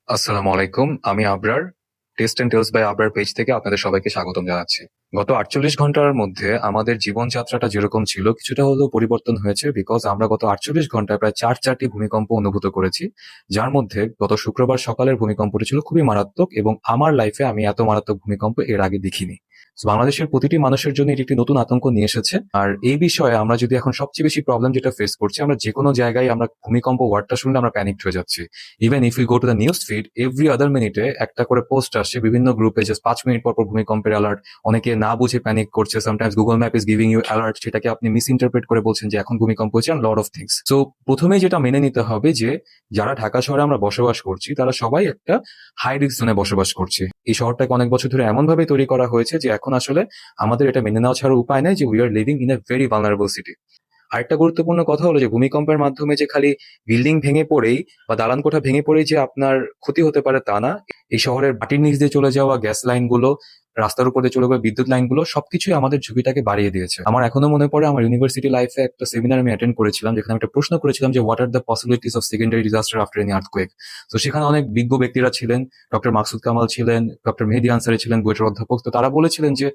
আসসালামু আলাইকুম। আমি Abrar. Taste and tales by Abrar page থেকে আপনাদের সবাইকে স্বাগতম জানাচ্ছি। গত ৪৮ ঘন্টার মধ্যে আমাদের জীবনযাত্রাটা যেরকম ছিল কিছুটা হলেও পরিবর্তন হয়েছে, বিকজ আমরা গত ৪৮ ঘন্টায় প্রায় ৪টি ভূমিকম্প অনুভূত করেছি। যার মধ্যে গত শুক্রবার সকালের ভূমিকম্পটি ছিল খুবই মারাত্মক এবং আমার লাইফে আমি এত মারাত্মক ভূমিকম্প এর আগে দেখিনি। So, বাংলাদেশের প্রতিটি মানুষের জন্য এটি একটি নতুন আতঙ্ক নিয়ে এসেছে। আর এই বিষয়ে আমরা যদি এখন সবচেয়ে বেশি প্রবলেম যেটা ফেস করছি, আমরা যেকোনো জায়গায় আমরা ভূমিকম্প ওয়ার্ডটা শুনলে আমরা প্যানিকড হয়ে যাচ্ছি। Even if you go to the news feed, every other মিনিটে একটা করে পোস্ট আসছে বিভিন্ন গ্রুপে, জাস্ট ৫ মিনিট পর পর ভূমিকম্পের অ্যালার্ট। অনেকে না বুঝে প্যানিক করছে। Sometimes Google map is giving you alert, সেটাকে আপনি মিস ইন্টারপ্রেট করে বলছেন যে এখন ভূমিকম্প হচ্ছে, and lot of things. So প্রথমেই যেটা মেনে নিতে হবে যে যারা ঢাকা শহরে আমরা বসবাস করছি তারা সবাই একটা হাই রিস্ক জোনে বসবাস করছি। এই শহরটাকে অনেক বছর ধরে এমন ভাবে তৈরি করা হয়েছে যে এখন আসলে আমাদের এটা মেনে নেওয়া ছাড়া উপায় নেই যে we are living in a very vulnerable city. আরেকটা গুরুত্বপূর্ণ কথা হলো যে ভূমিকম্পের মাধ্যমে যে খালি বিল্ডিং ভেঙে পড়েই বা দালান কোঠা ভেঙে পড়েই যে আপনার ক্ষতি হতে পারে তা না। এই শহরের মাটির নিচ দিয়ে চলে যাওয়া গ্যাস লাইনগুলো, রাস্তার উপর দিয়ে চলে যাওয়া বিদ্যুৎ লাইনগুলো সবকিছুই আমাদের ঝুঁকিটাকে বাড়িয়ে দিয়েছে। আমার এখনো মনে পড়ে আমার ইউনিভার্সিটি লাইফে একটা সেমিনার আমি অ্যাটেন্ড করেছিলাম, যেখানে আমি একটা প্রশ্ন করেছিলাম যে what are the possibilities of secondary disaster after any earthquake. তো সেখানে অনেক বিজ্ঞ ব্যক্তিরা ছিলেন, ডক্টর মাকসুদ কামাল ছিলেন, ডক্টর মেহেদী আনসারী ছিলেন, বুয়েটের অধ্যাপক। তো তারা বলেছিলেন যে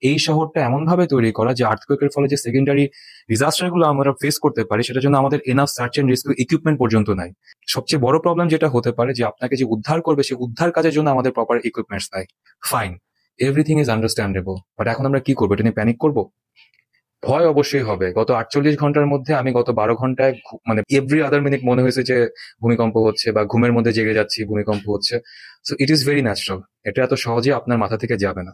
এই শহরটা এমন ভাবে তৈরি করা যে আর্থকুয়েকের ফলে যে সেকেন্ডারি ডিজাস্টার গুলো আমরা ফেস করতে পারি সেটার জন্য আমাদের enough search and rescue equipment পর্যন্ত নাই। সবচেয়ে বড় প্রবলেম যেটা হতে পারে যে আপনাকে যে উদ্ধার করবে সেই উদ্ধার কাজের জন্য আমাদের প্রপার ইকুইপমেন্টস নাই। Fine, everything is understandable, but এখন আমরা কি করবো? এটা নিয়ে প্যানিক করবো? ভয় অবশ্যই হবে। গত ৪৮ ঘন্টার মধ্যে আমি গত ১২ ঘন্টায় মানে এভরি আদার মিনিট মনে হয়েছে যে ভূমিকম্প হচ্ছে, বা ঘুমের মধ্যে জেগে যাচ্ছি ভূমিকম্প হচ্ছে। So it is very natural. এটা এত সহজে আপনার মাথা থেকে যাবে না।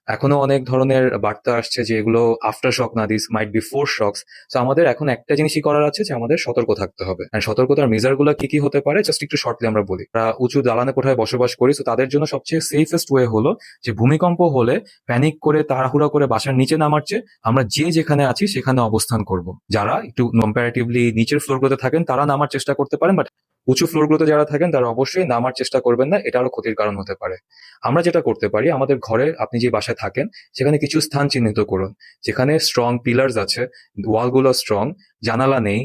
এখনো অনেক ধরনের বার্তা আসছে যে এগুলো আফটার শক না, this might be four shocks. তো আমাদের এখন একটা জিনিসই করার আছে যে আমাদের সতর্ক থাকতে হবে। আর সতর্কতার মেজার গুলো কি কি হতে পারে জাস্ট একটু শর্টলি আমরা বলি। আমরা উঁচু দালানে কোঠায় বসবাস করি, তো তাদের জন্য সবচেয়ে সেফেস্ট ওয়ে হলো যে ভূমিকম্প হলে প্যানিক করে তাড়াহুড়া করে বাসার নিচে নামার চেয়ে আমরা যে যেখানে আছি সেখানে অবস্থান করব। যারা একটু কম্পারেটিভলি নিচের ফ্লোরগুলোতে থাকেন তারা নামার চেষ্টা করতে পারেন, বাট উঁচু ফ্লোরগুলোতে যারা থাকেন তারা অবশ্যই নামার চেষ্টা করবেন না, এটা আরো ক্ষতির কারণ হতে পারে। আমরা যেটা করতে পারি, আমাদের ঘরে আপনি যে বাসায় থাকেন সেখানে কিছু স্থান চিহ্নিত করুন যেখানে স্ট্রং পিলার্স আছে, ওয়ালগুলো স্ট্রং, জানালা নেই,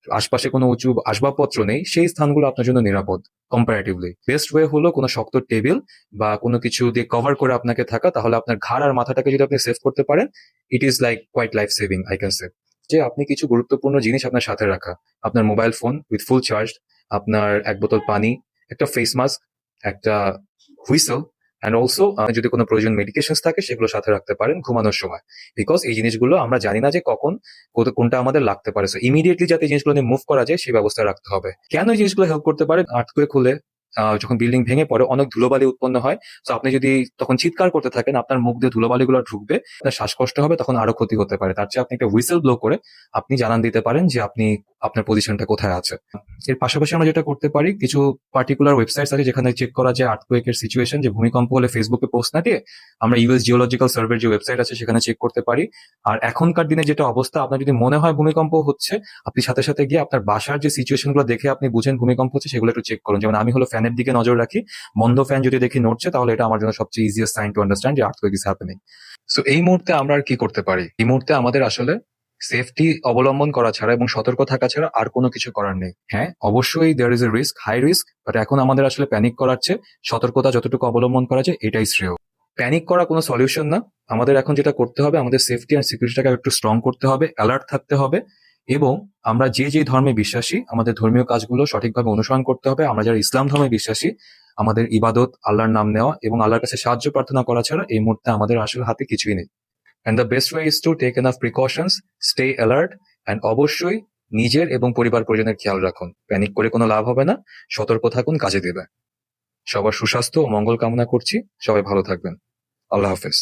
আশপাশে কোনো উঁচু আসবাবপত্র নেই, সেই স্থানগুলো আপনার জন্য নিরাপদ। কম্পারেটিভলি বেস্ট ওয়ে হলো কোনো শক্ত টেবিল বা কোনো কিছু দিয়ে কভার করে আপনাকে থাকা, তাহলে আপনার ঘাড় আর মাথাটাকে যদি আপনি সেভ করতে পারেন, it is like quite life saving I can say. যে আপনি কিছু গুরুত্বপূর্ণ জিনিস আপনার সাথে রাখা, আপনার mobile phone with full charge, আপনার এক বোতল পানি, একটা ফেস মাস্ক, একটা হুইসেল, অ্যান্ড অলসো যদি কোনো প্রয়োজন মেডিকেশন থাকে সেগুলো সাথে রাখতে পারেন ঘুমানোর সময়। বিকজ এই জিনিসগুলো আমরা জানি না যে কখন কোনটা আমাদের লাগতে পারে। সো ইমিডিয়েটলি যাতে এই জিনিসগুলো নিয়ে মুভ করা যায় সেই ব্যবস্থা রাখতে হবে। কেন এই জিনিসগুলো হেল্প করতে পারে? আর্থকুয়েক হলে যখন বিল্ডিং ভেঙে পড়ে অনেক ধুলোবালি উৎপন্ন হয়। তো আপনি যদি তখন চিৎকার করতে থাকেন আপনার মুখ দিয়ে ধুলোবালিগুলো ঢুকবে, আপনার শ্বাসকষ্ট হবে, তখন আরো ক্ষতি হতে পারে। তার চেয়ে আপনি একটা হুইসেল ব্লো করে আপনি জানান দিতে পারেন যে আপনি আপনার পজিশনটা কোথায় আছে। এর পাশাপাশি আমরা যেটা করতে পারি, কিছু পার্টিকুলার ওয়েবসাইটস আছে যেখানে চেক করা যায় আর্থকুয়েকের সিচুয়েশন, যে ভূমিকম্প হলে ফেসবুকে পোস্ট না দিয়ে আমরা ইউএস জিওলজিক্যাল সার্ভের যে ওয়েবসাইট আছে সেখানে চেক করতে পারি। আর এখনকার দিনে যেটা অবস্থা, আপনার যদি মনে হয় ভূমিকম্প হচ্ছে, আপনি সাথে সাথে গিয়ে আপনার বাসার যে সিচুয়েশন গুলো দেখে আপনি বুঝেন ভূমিকম্প হচ্ছে সেগুলো একটু চেক করুন। যেমন আমি হলো ফ্যানের দিকে নজর রাখি, বন্ধ ফ্যান যদি দেখি নড়ছে তাহলে এটা আমার জন্য সবচেয়ে ইজিয়েস্ট সাইন টু আন্ডারস্ট্যান্ড যে আর্থকুয়েক ইজ হ্যাপেনিং। সো এই মুহূর্তে আমরা আর কি করতে পারি? এই মুহূর্তে আমাদের আসলে সেফটি অবলম্বন করা ছাড়া এবং সতর্ক থাকা ছাড়া আর কোনো কিছু করার নেই। হ্যাঁ, অবশ্যই there is a risk, high risk, but এখন আমাদের আসলে প্যানিক করার চেয়ে সতর্কতা যতটুকু অবলম্বন করা যায় এটাই শ্রেয়। প্যানিক করা কোনো সলিউশন না। আমাদের এখন যেটা করতে হবে, আমাদের সেফটি আর সিকিউরিটিটাকে একটু স্ট্রং করতে হবে, অ্যালার্ট থাকতে হবে, এবং আমরা যে যে ধর্মে বিশ্বাসী আমাদের ধর্মীয় কাজগুলো সঠিকভাবে অনুসরণ করতে হবে। আমরা যারা ইসলাম ধর্মে বিশ্বাসী আমাদের ইবাদত, আল্লাহর নাম নেওয়া এবং আল্লাহর কাছে সাহায্য প্রার্থনা করা ছাড়া এই মুহূর্তে আমাদের আসলে হাতে কিছুই নেই। And the best way is to take enough precautions, stay alert, and অবশ্যই নিজের এবং পরিবার পরিজনের খেয়াল রাখুন। প্যানিক করে কোনো লাভ হবে না, সতর্ক থাকুন, কাজে দেবে। সবার সুস্বাস্থ্য ও মঙ্গল কামনা করছি। সবাই ভালো থাকবেন। আল্লাহ হাফেজ।